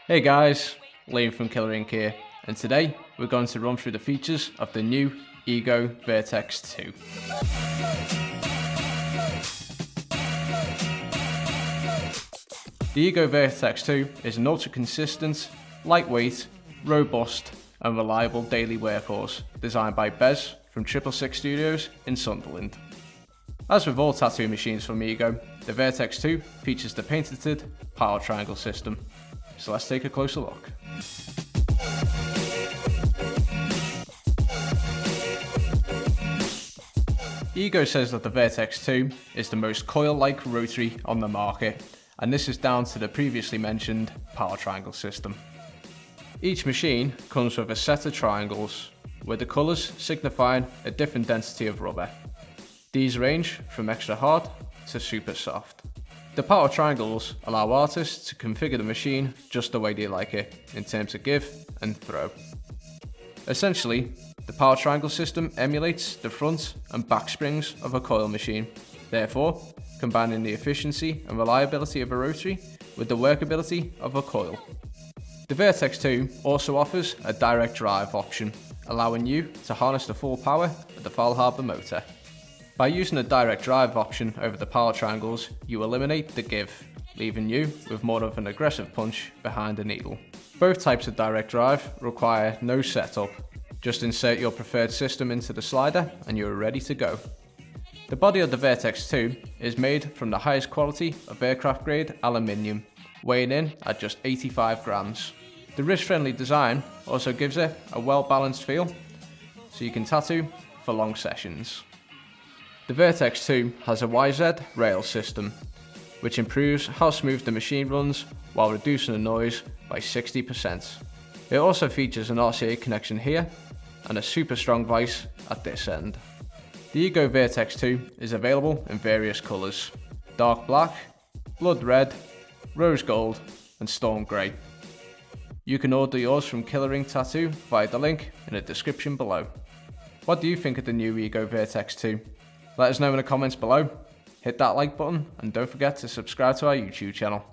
Hey guys, Raim from Killer Inc here, and today we're going to run through the features of the new EGO Vertex 2. The EGO Vertex 2 is an ultra-consistent, lightweight, robust and reliable daily workhorse designed by Bez from 666 Studios in Sunderland. As with all tattoo machines from EGO, the Vertex 2 features the patented power triangle system. So let's take a closer look. EGO says that the Vertex 2 is the most coil-like rotary on the market, and this is down to the previously mentioned power triangle system. Each machine comes with a set of triangles, with the colours signifying a different density of rubber. These range from extra hard to super soft. The power triangles allow artists to configure the machine just the way they like it, in terms of give and throw. Essentially, the power triangle system emulates the front and back springs of a coil machine, therefore combining the efficiency and reliability of a rotary with the workability of a coil. The Vertex 2 also offers a direct drive option, allowing you to harness the full power of the foul harbour motor. By using a direct drive option over the power triangles, you eliminate the give, leaving you with more of an aggressive punch behind the needle. Both types of direct drive require no setup. Just insert your preferred system into the slider and you're ready to go. The body of the Vertex 2 is made from the highest quality of aircraft grade aluminium, weighing in at just 85 grams. The wrist-friendly design also gives it a well-balanced feel, so you can tattoo for long sessions. The Vertex 2 has a YZ rail system, which improves how smooth the machine runs while reducing the noise by 60%. It also features an RCA connection here and a super strong vise at this end. The EGO Vertex 2 is available in various colours: dark black, blood red, rose gold and storm grey. You can order yours from Killer Inc Tattoo via the link in the description below. What do you think of the new EGO Vertex 2? Let us know in the comments below, hit that like button and don't forget to subscribe to our YouTube channel.